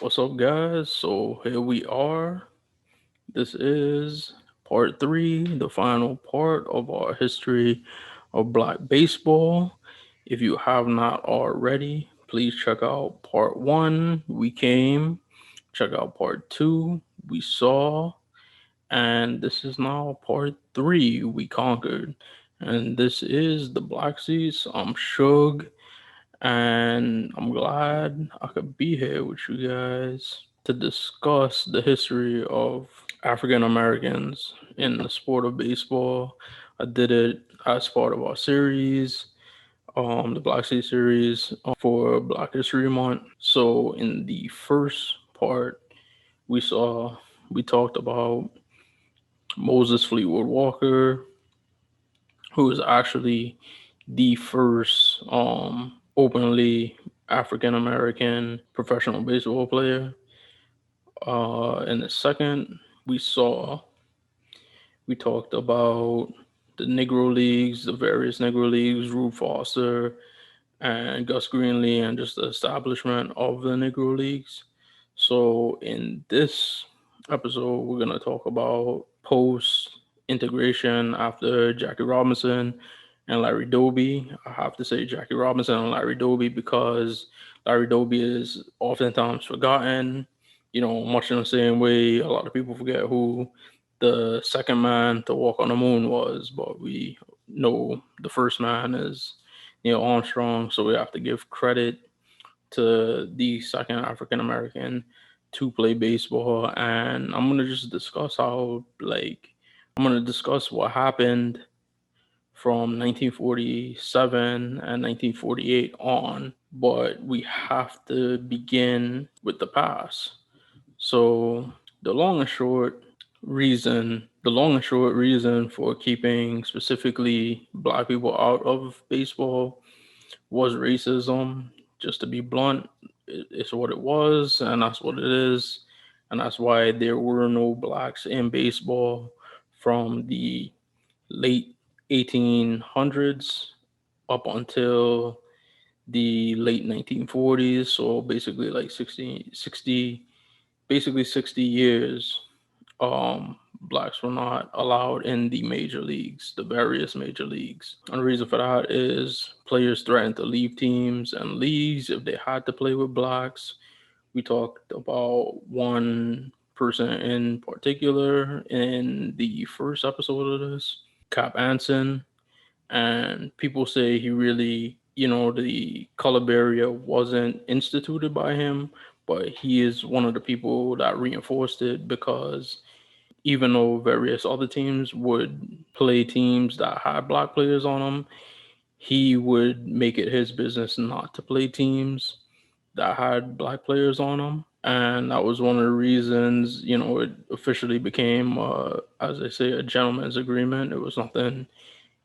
What's up, guys? So here we are. This is part three, the final part of our history of Black baseball. If you have not already, please check out part one, We Came. Check out part two, We Saw. And this is now part three, We Conquered. And this is the Black Seats. I'm Suge. And I'm glad I could be here with you guys to discuss the history of African Americans in the sport of baseball. I did it as part of our series, the Black Sea series for Black History Month. So in the first part, we saw we talked about Moses Fleetwood Walker, who was actually the first openly African American professional baseball player. In the second, we saw we talked about the Negro Leagues, the various Negro Leagues, Rube Foster and Gus Greenlee, and just the establishment of the Negro Leagues. So in this episode, we're gonna talk about post integration after Jackie Robinson and Larry Doby. I have to say Jackie Robinson and Larry Doby because Larry Doby is oftentimes forgotten. Much in the same way a lot of people forget who the second man to walk on the moon was, but we know the first man is Neil Armstrong, so we have to give credit to the second African American to play baseball. And I'm gonna just discuss I'm gonna discuss what happened from 1947 and 1948 on, but we have to begin with the past. So the long and short the long and short reason for keeping specifically black people out of baseball was racism. Just to be blunt, it's what it was, and that's what it is, and that's why there were no blacks in baseball from the late 1800s up until the late 1940s. So basically, like 60 years, blacks were not allowed in the major leagues, the various major leagues. And the reason for that is players threatened to leave teams and leagues if they had to play with blacks. We talked about one person in particular in the first episode of this, Cap Anson, and people say he really, the color barrier wasn't instituted by him, but he is one of the people that reinforced it because even though various other teams would play teams that had black players on them, he would make it his business not to play teams that had black players on them. And that was one of the reasons, it officially became, as they say, a gentleman's agreement. It was nothing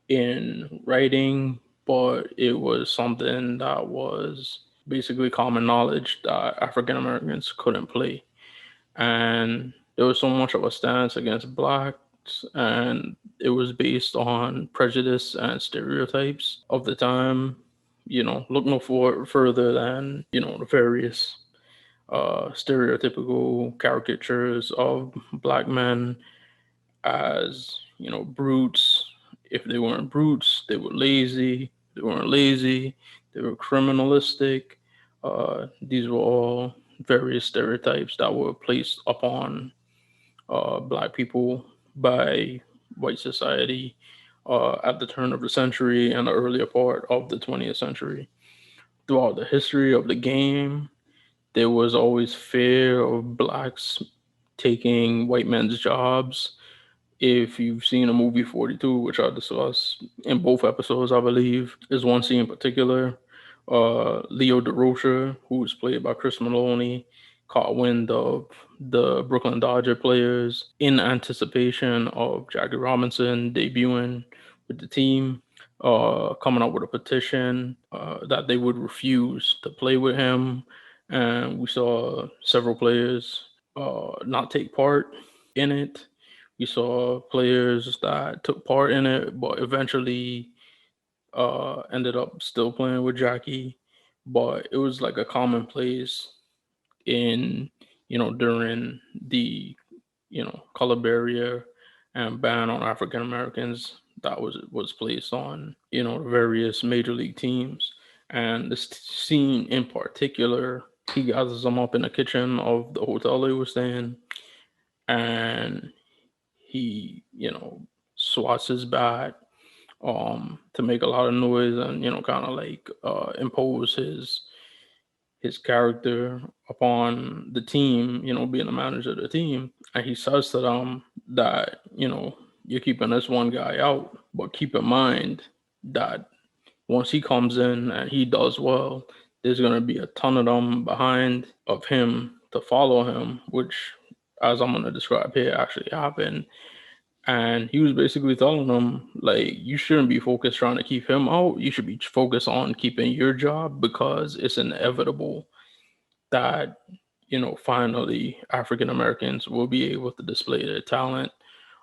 in writing, but it was something that was basically common knowledge that African Americans couldn't play. And there was so much of a stance against blacks, and it was based on prejudice and stereotypes of the time. Look no further than, the various stereotypical caricatures of black men as, brutes. If they weren't brutes, they were lazy. They weren't lazy, they were criminalistic. These were all various stereotypes that were placed upon black people by white society at the turn of the century and the earlier part of the 20th century. Throughout the history of the game, there was always fear of blacks taking white men's jobs. If you've seen a movie 42, which I discussed in both episodes, I believe, there's one scene in particular. Leo DeRocha, who was played by Chris Maloney, caught wind of the Brooklyn Dodger players in anticipation of Jackie Robinson debuting with the team, coming up with a petition that they would refuse to play with him. And we saw several players not take part in it. We saw players that took part in it, but eventually ended up still playing with Jackie. But it was like a commonplace in, during the, color barrier and ban on African Americans that was placed on, the various major league teams. And this scene in particular, he gathers them up in the kitchen of the hotel they were staying, and he, swats his bat to make a lot of noise and, kind of like impose his character upon the team, being the manager of the team. And he says to them that, you're keeping this one guy out, but keep in mind that once he comes in and he does well, there's going to be a ton of them behind of him to follow him, which, as I'm going to describe here, actually happened. And he was basically telling them, like, you shouldn't be focused trying to keep him out. You should be focused on keeping your job, because it's inevitable that, finally African Americans will be able to display their talent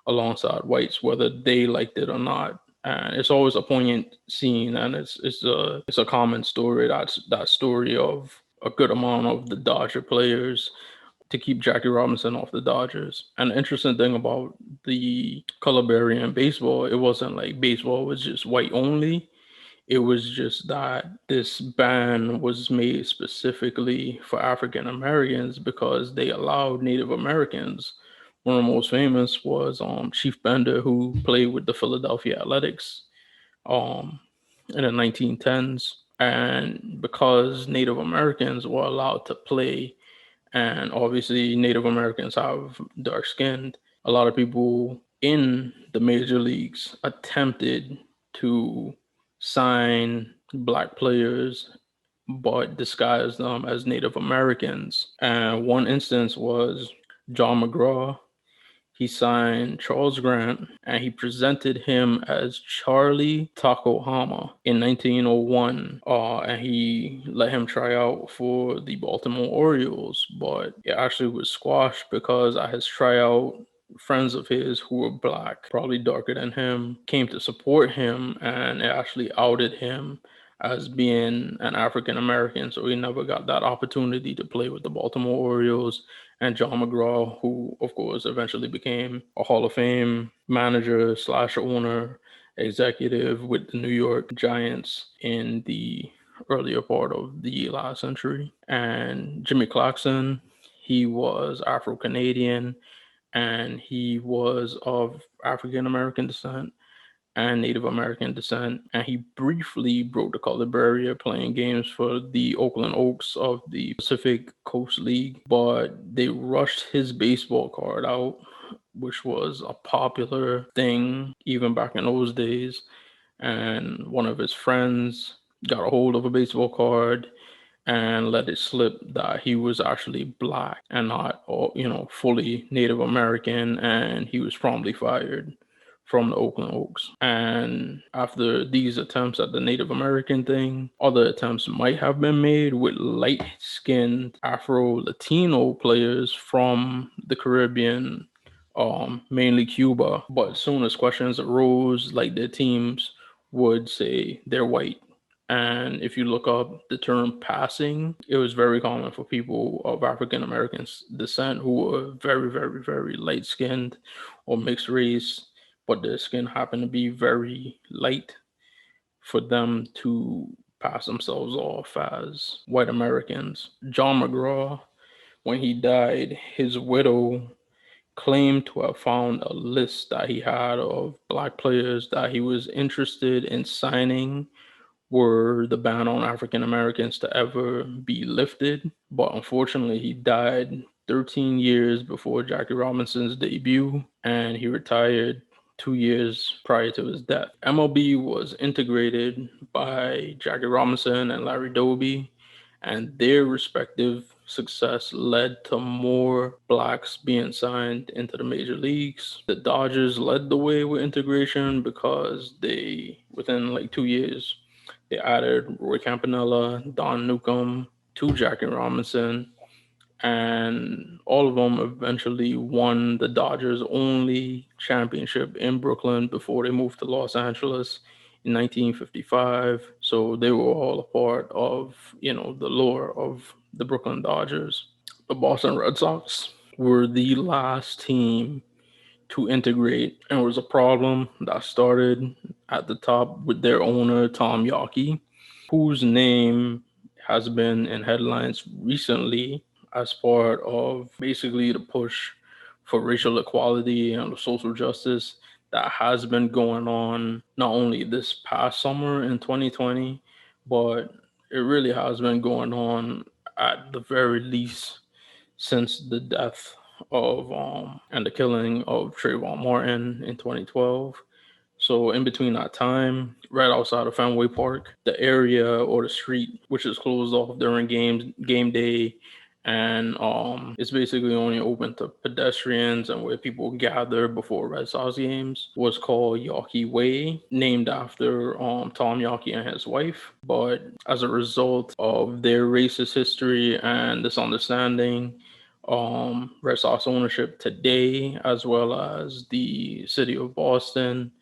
alongside whites, whether they liked it or not. And it's always a poignant scene, and it's a common story. That's that story of a good amount of the Dodger players to keep Jackie Robinson off the Dodgers. And the interesting thing about the color barrier in baseball, it wasn't like baseball was just white only. It was just that this ban was made specifically for African Americans because they allowed Native Americans. One of the most famous was Chief Bender, who played with the Philadelphia Athletics um, in the 1910s. And because Native Americans were allowed to play, and obviously Native Americans have dark skinned, a lot of people in the major leagues attempted to sign black players but disguise them as Native Americans. And one instance was John Mcgraw. He signed Charles Grant and he presented him as Charlie Takohama in 1901. And he let him try out for the Baltimore Orioles, but it actually was squashed because at his tryout, friends of his who were black, probably darker than him, came to support him, and it actually outed him as being an African American. So he never got that opportunity to play with the Baltimore Orioles. And John Mcgraw, who of course eventually became a Hall of Fame manager slash owner, executive with the New York Giants in the earlier part of the last century. And Jimmy Clarkson, he was Afro Canadian and he was of African American descent and Native American descent, and he briefly broke the color barrier playing games for the Oakland Oaks of the Pacific Coast League, but they rushed his baseball card out, which was a popular thing even back in those days. And one of his friends got a hold of a baseball card and let it slip that he was actually black and not, fully Native American, and he was promptly fired from the Oakland Oaks. And after these attempts at the Native American thing, other attempts might have been made with light-skinned Afro-Latino players from the Caribbean, mainly Cuba. But as soon as questions arose, like their teams would say they're white. And if you look up the term passing, it was very common for people of African American descent who were very, very, very light skinned or mixed race, but their skin happened to be very light, for them to pass themselves off as white Americans. John Mcgraw, when he died, his widow claimed to have found a list that he had of black players that he was interested in signing were the ban on African Americans to ever be lifted. But unfortunately, he died 13 years before Jackie Robinson's debut, and he retired 2 years prior to his death. MLB was integrated by Jackie Robinson and Larry Doby, and their respective success led to more blacks being signed into the major leagues. The Dodgers led the way with integration because within like 2 years, they added Roy Campanella, Don Newcomb to Jackie Robinson, and all of them eventually won the Dodgers' only championship in Brooklyn before they moved to Los Angeles in 1955. So they were all a part of, the lore of the Brooklyn Dodgers. The Boston Red Sox were the last team to integrate, and it was a problem that started at the top with their owner, Tom Yawkey, whose name has been in headlines recently as part of basically the push for racial equality and social justice that has been going on not only this past summer in 2020, but it really has been going on at the very least since the death of and the killing of Trayvon Martin in 2012. So in between that time, right outside of Fenway Park, the area or the street which is closed off during game day, and it's basically only open to pedestrians and where people gather before Red Sox games, was called Yawkey Way, named after Tom Yawkey and his wife. But as a result of their racist history and this understanding, Red Sox ownership today, as well as the city of Boston,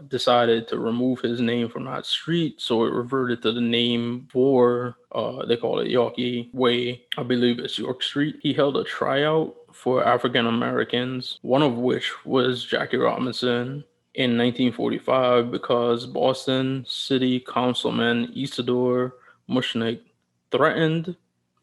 decided to remove his name from that street, so it reverted to the name for they call it Yorkie Way. I believe it's York Street. He held a tryout for African Americans, one of which was Jackie Robinson in 1945, because Boston City Councilman Isidore Mushnick threatened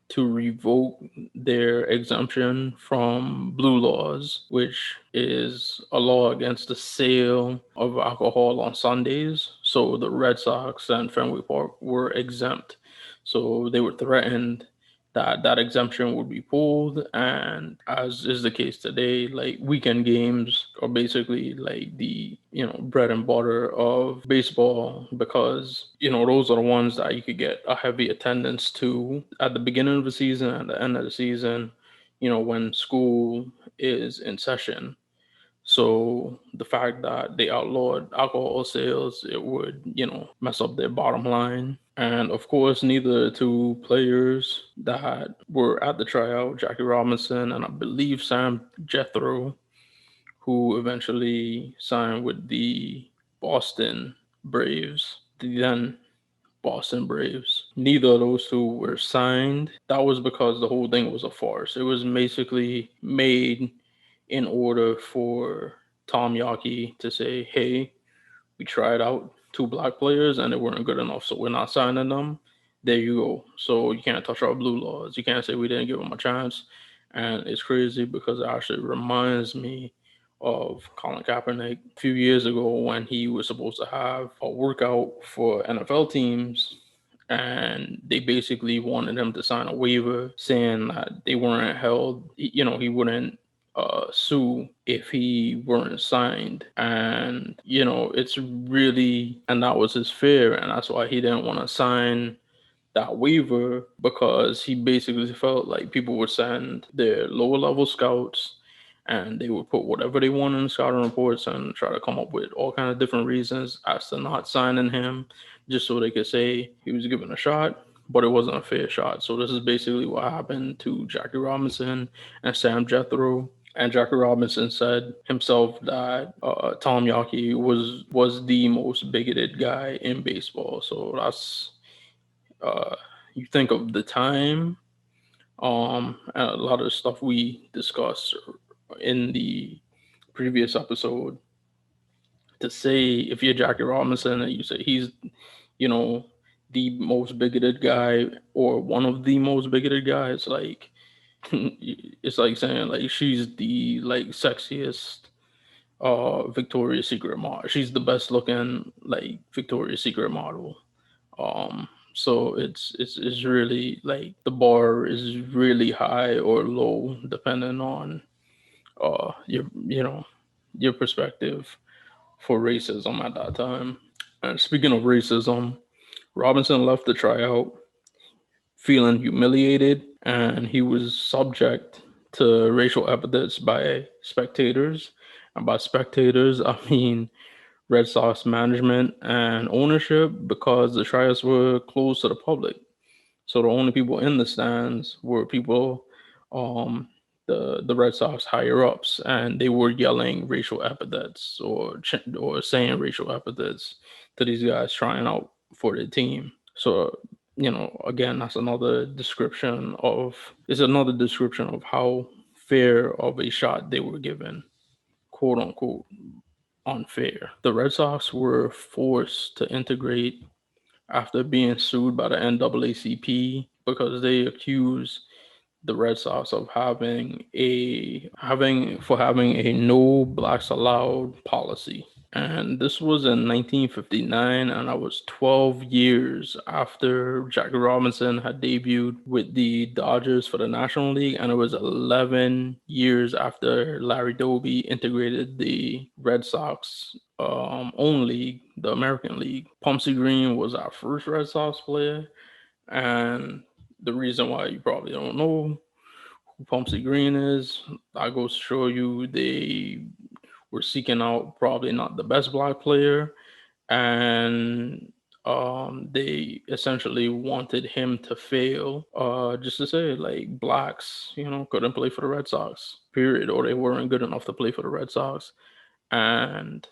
to revoke their exemption from blue laws, which is a law against the sale of alcohol on Sundays. So the Red Sox and Fenway Park were exempt. So they were threatened that that exemption would be pulled, and as is the case today, like weekend games are basically like the bread and butter of baseball, because those are the ones that you could get a heavy attendance to at the beginning of the season and the end of the season, when school is in session. So the fact that they outlawed alcohol sales, it would, mess up their bottom line. And of course, neither two players that were at the tryout, Jackie Robinson and I believe Sam Jethro, who eventually signed with the Boston Braves, the then Boston Braves. Neither of those two were signed. That was because the whole thing was a farce. It was basically made in order for Tom Yawkey to say, hey, we tried out two black players and they weren't good enough, so we're not signing them. There you go. So you can't touch our blue laws. You can't say we didn't give them a chance. And it's crazy because it actually reminds me of Colin Kaepernick a few years ago when he was supposed to have a workout for NFL teams, and they basically wanted him to sign a waiver saying that they weren't held, he wouldn't sue if he weren't signed. And it's really, and that was his fear, and that's why he didn't want to sign that waiver, because he basically felt like people would send their lower level scouts and they would put whatever they want in the scouting reports and try to come up with all kind of different reasons as to not signing him, just so they could say he was given a shot, but it wasn't a fair shot. So this is basically what happened to Jackie Robinson and Sam Jethro. And Jackie Robinson said himself that Tom Yawkey was the most bigoted guy in baseball. So that's uh, you think of the time, and a lot of the stuff we discussed in the previous episode. To say if you're Jackie Robinson and you say he's, you know, the most bigoted guy or one of the most bigoted guys, like it's like saying like she's the like sexiest Victoria's Secret model. She's the best looking like Victoria's Secret model. So it's really like the bar is really high or low depending on your perspective for racism at that time. And speaking of racism, Robinson left the tryout feeling humiliated, and he was subject to racial epithets by spectators. And by spectators, I mean Red Sox management and ownership, because the tryouts were closed to the public. So the only people in the stands were people, um, the Red Sox higher ups, and they were yelling racial epithets or saying racial epithets to these guys trying out for the team. So again, that's another description of how fair of a shot they were given, quote unquote, unfair. The Red Sox were forced to integrate after being sued by the NAACP because they accused the Red Sox of having a no blacks allowed policy. And this was in 1959, and I was 12 years after Jackie Robinson had debuted with the Dodgers for the National League, and it was 11 years after Larry Doby integrated the Red Sox own league, the American League. Pumpsy Green was our first Red Sox player, and the reason why you probably don't know who Pumpsy Green is, I goes to show you they were seeking out probably not the best black player, and they essentially wanted him to fail, just to say like blacks, couldn't play for the Red Sox, period, or they weren't good enough to play for the Red Sox. And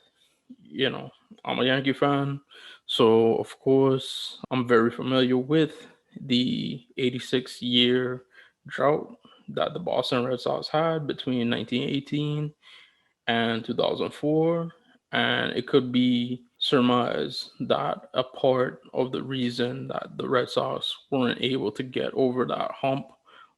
you know, I'm a Yankee fan, so of course I'm very familiar with the 86 year drought that the Boston Red Sox had between 1918 and 2004. And it could be surmised that a part of the reason that the Red Sox weren't able to get over that hump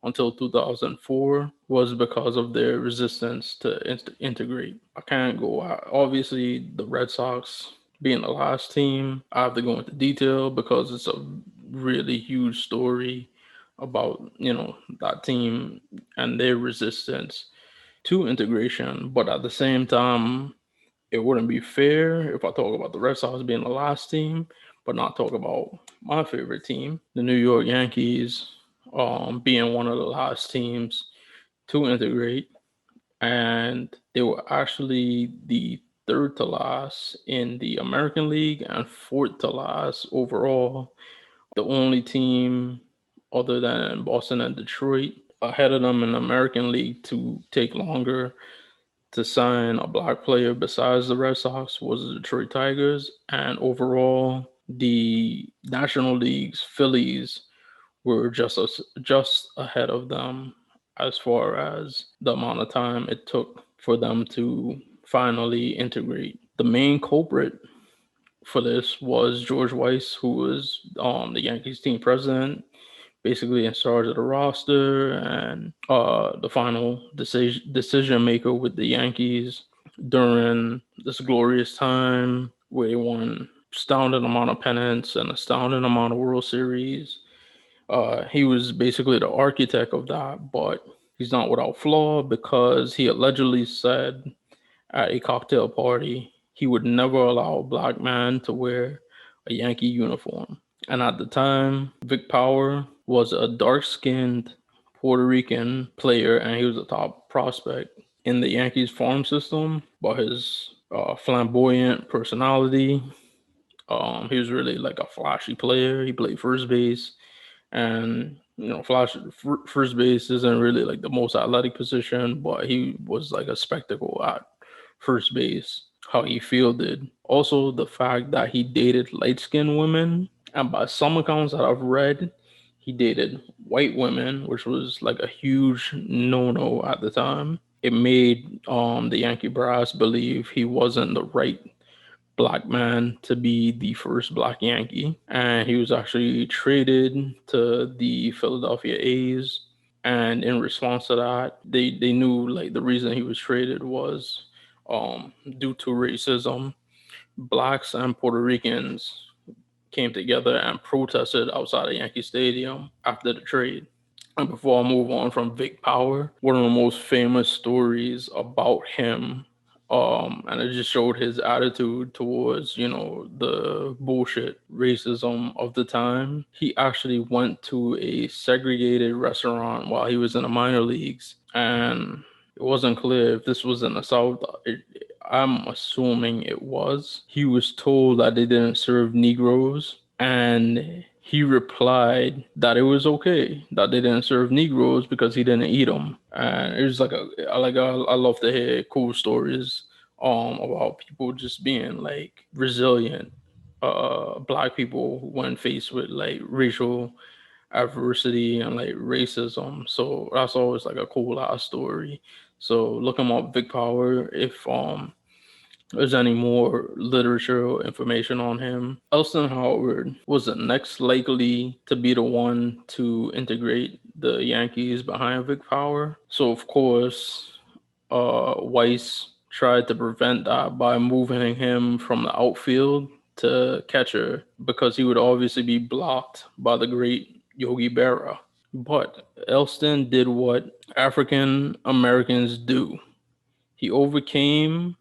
until 2004 was because of their resistance to integrate. I can't go out. Obviously, the Red Sox being the last team, I have to go into detail because it's a really huge story about, that team and their resistance to integration. But at the same time, it wouldn't be fair if I talk about the Red Sox being the last team, but not talk about my favorite team, the New York Yankees, being one of the last teams to integrate. And they were actually the third to last in the American League and fourth to last overall. The only team other than Boston and Detroit ahead of them in the American League to take longer to sign a black player besides the Red Sox was the Detroit Tigers. And overall, the National League's Phillies were just ahead of them as far as the amount of time it took for them to finally integrate. The main culprit for this was George Weiss, who was the Yankees team president, basically in charge of the roster and the final decision maker with the Yankees during this glorious time where they won astounding amount of pennants and astounding amount of World Series. He was basically the architect of that, but he's not without flaw because he allegedly said at a cocktail party he would never allow a black man to wear a Yankee uniform. And at the time, Vic Power was a dark skinned Puerto Rican player and he was a top prospect in the Yankees farm system. But his flamboyant personality, he was really like a flashy player. He played first base, and first base isn't really like the most athletic position, but he was like a spectacle at first base, how he fielded. Also, the fact that he dated light skinned women, and by some accounts that I've read, he dated white women, which was like a huge no no at the time. It made the Yankee brass believe he wasn't the right black man to be the first black Yankee. And he was actually traded to the Philadelphia A's. And in response to that, they knew like the reason he was traded was due to racism. Blacks and Puerto Ricans came together and protested outside of Yankee Stadium after the trade. And before I move on from Vic Power, one of the most famous stories about him, and it just showed his attitude towards, the bullshit racism of the time. He actually went to a segregated restaurant while he was in the minor leagues, and it wasn't clear if this was in the South. I'm assuming it was. He was told that they didn't serve Negroes, and he replied that it was okay that they didn't serve Negroes because he didn't eat them. And it was like I love to hear cool stories about people just being like resilient black people when faced with like racial adversity and like racism. So that's always like a cool ass story. So look him up, Vic Power, if there's any more literature or information on him. Elston Howard was the next likely to be the one to integrate the Yankees behind Vic Power. So of course, Weiss tried to prevent that by moving him from the outfield to catcher because he would obviously be blocked by the great Yogi Berra. But Elston did what African Americans do. He overcame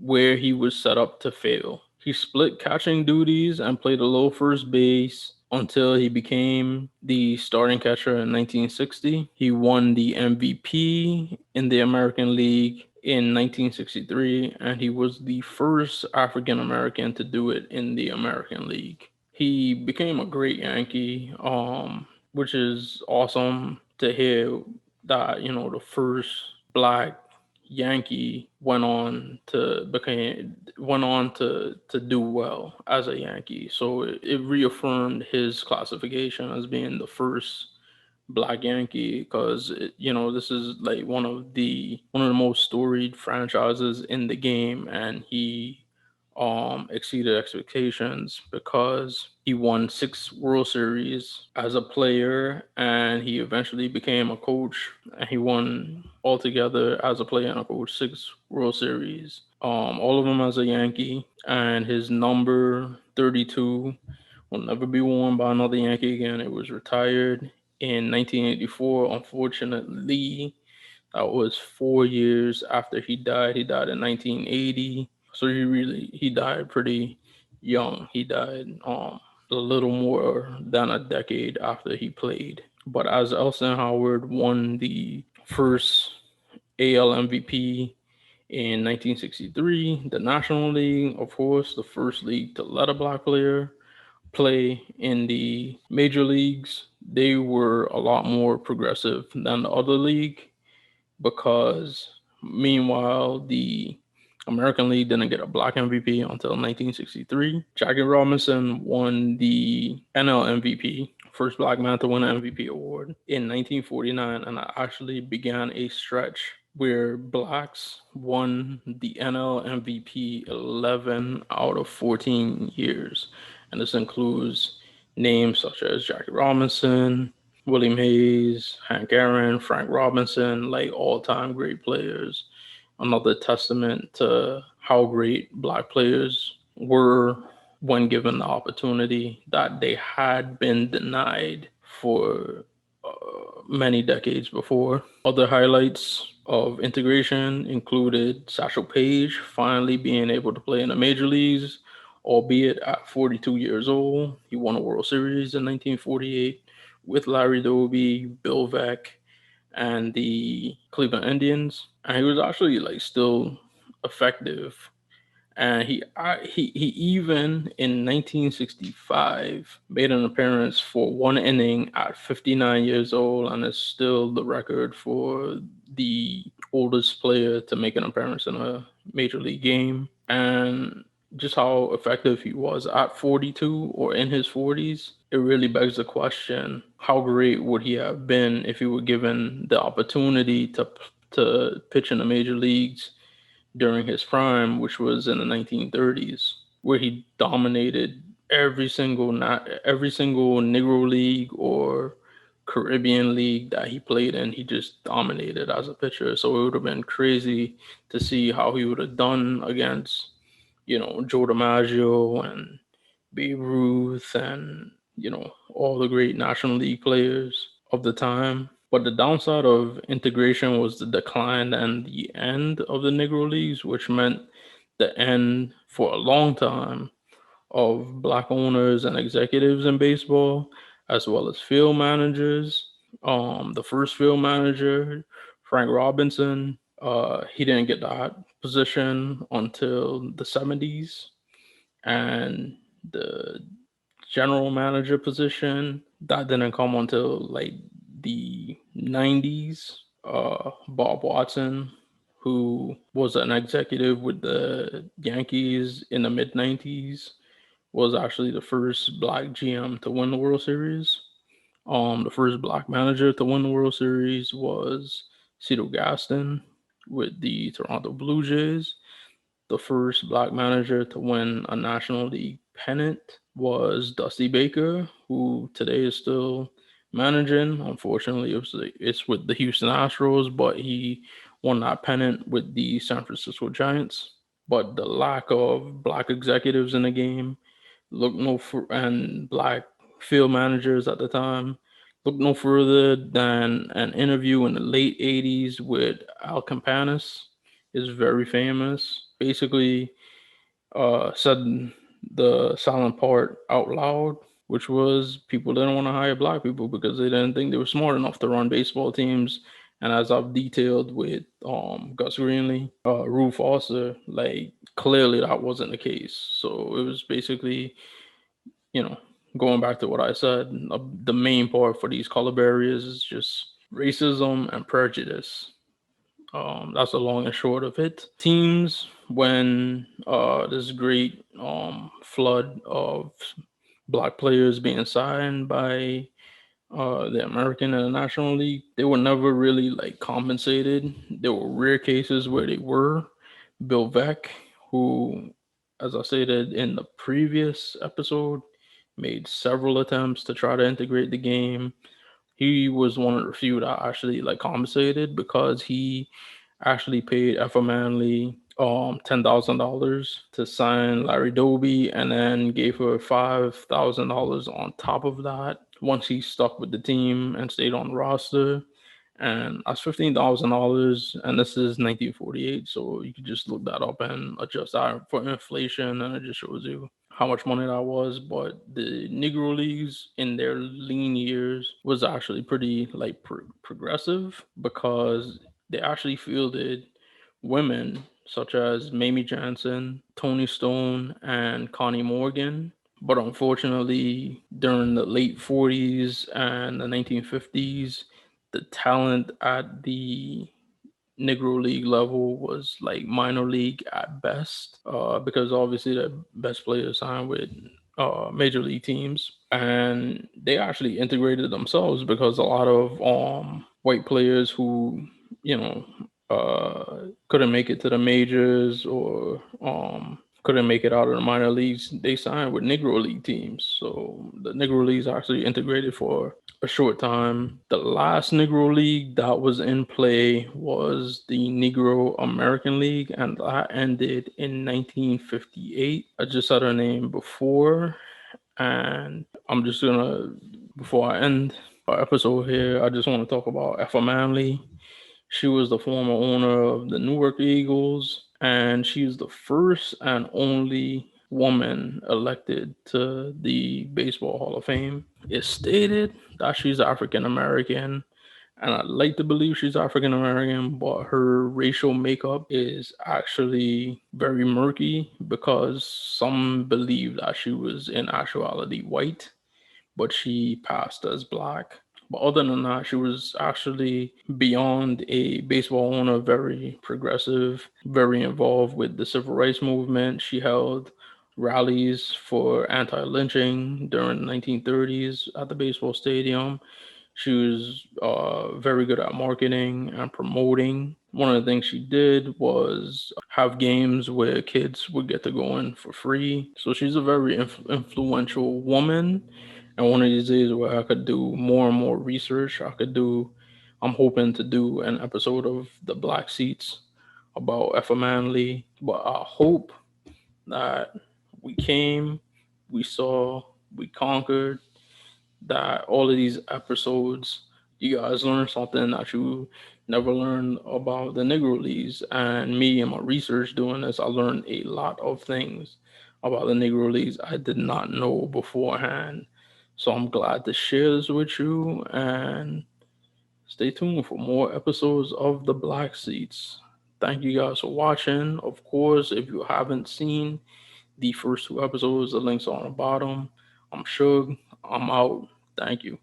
where he was set up to fail. He split catching duties and played a little first base until he became the starting catcher in 1960. He won the MVP in the American League in 1963, and he was the first African American to do it in the American League. He became a great Yankee, which is awesome to hear that, the first black Yankee went on to do well as a Yankee. So it reaffirmed his classification as being the first Black Yankee because this is like one of the most storied franchises in the game, and he exceeded expectations because he won 6 World Series as a player, and he eventually became a coach, and he won altogether as a player and a coach 6 World Series, all of them as a Yankee, and his number 32 will never be worn by another Yankee again. It was retired in 1984. Unfortunately, that was 4 years after he died. He died in 1980. So he died pretty young. He died a little more than a decade after he played. But as Elston Howard won the first AL MVP in 1963, the National League, of course, the first league to let a black player play in the major leagues, they were a lot more progressive than the other league because meanwhile the American League didn't get a black MVP until 1963. Jackie Robinson won the NL MVP, first black man to win an MVP award in 1949, and that actually began a stretch where blacks won the NL MVP 11 out of 14 years. And this includes names such as Jackie Robinson, Willie Mays, Hank Aaron, Frank Robinson, like all-time great players. Another testament to how great black players were when given the opportunity that they had been denied for many decades before. Other highlights of integration included Satchel Paige finally being able to play in the major leagues, albeit at 42 years old. He won a World Series in 1948 with Larry Doby, Bill Veeck, and the Cleveland Indians. And he was actually like still effective, and he even in 1965 made an appearance for one inning at 59 years old, and is still the record for the oldest player to make an appearance in a major league game. And just how effective he was at 42 or in his 40s, it really begs the question: how great would he have been if he were given the opportunity to pitch in the major leagues during his prime, which was in the 1930s, where he dominated every single Negro League or Caribbean league that he played in. He just dominated as a pitcher. So it would have been crazy to see how he would have done against, Joe DiMaggio and Babe Ruth and all the great National League players of the time. But the downside of integration was the decline and the end of the Negro Leagues, which meant the end for a long time of black owners and executives in baseball, as well as field managers. The first field manager, Frank Robinson, he didn't get that position until the 70s, and the general manager position that didn't come until like the 90s. Bob Watson, who was an executive with the Yankees in the mid 90s, was actually the first black GM to win the World Series. The first black manager to win the World Series was Cito Gaston with the Toronto Blue Jays. The first black manager to win a National League pennant was Dusty Baker, who today is still managing. Unfortunately, it's with the Houston Astros, but he won that pennant with the San Francisco Giants. But the lack of black executives in the game look no and black field managers at the time look no further than an interview in the late 80s with Al Campanis. Is very famous. Basically, said the silent part out loud, which was people didn't want to hire black people because they didn't think they were smart enough to run baseball teams. And as I've detailed with Gus Greenlee, Rue Foster, like clearly that wasn't the case. So it was basically, you know, going back to what I said, the main part for these color barriers is just racism and prejudice. That's the long and short of it. Teams, when this great flood of black players being signed by the American and the National League, they were never really like compensated. There were rare cases where they were. Bill Veeck, who, as I stated in the previous episode, made several attempts to try to integrate the game. He was one of the few that actually like compensated because he actually paid Effa Manley $10,000 to sign Larry Doby, and then gave her $5,000 on top of that once he stuck with the team and stayed on the roster. And that's $15,000, and this is 1948, so you could just look that up and adjust that for inflation, and it just shows you how much money that was. But the Negro Leagues in their lean years was actually pretty like progressive because they actually fielded women such as Mamie Johnson, Tony Stone, and Connie Morgan. But unfortunately, during the late 40s and the 1950s, the talent at the Negro League level was like minor league at best, because obviously the best players signed with major league teams, and they actually integrated themselves because a lot of white players who you know couldn't make it to the majors or couldn't make it out of the minor leagues, they signed with Negro League teams. So the Negro Leagues actually integrated for a short time. The last Negro League that was in play was the Negro American League, and that ended in 1958. I just said her name before, and I'm just gonna, before I end our episode here, I just want to talk about Effa Manley. She was the former owner of the Newark Eagles, and she's the first and only woman elected to the Baseball Hall of Fame. It's stated that she's African American, and I'd like to believe she's African American, but her racial makeup is actually very murky because some believe that she was in actuality white, but she passed as black. But other than that, she was actually beyond a baseball owner, very progressive, very involved with the civil rights movement. She held rallies for anti-lynching during the 1930s at the baseball stadium. She was very good at marketing and promoting. One of the things she did was have games where kids would get to go in for free. So she's a very influential woman. And one of these days where I could do more and more research, I'm hoping to do an episode of The Black Seats about Effa Manley. But I hope that we came, we saw, we conquered, that all of these episodes, you guys learned something that you never learned about the Negro Leagues. And me and my research doing this, I learned a lot of things about the Negro Leagues I did not know beforehand. So I'm glad to share this with you, and stay tuned for more episodes of The Black Seats. Thank you guys for watching. Of course, if you haven't seen the first two episodes, the links are on the bottom. I'm Suge. I'm out. Thank you.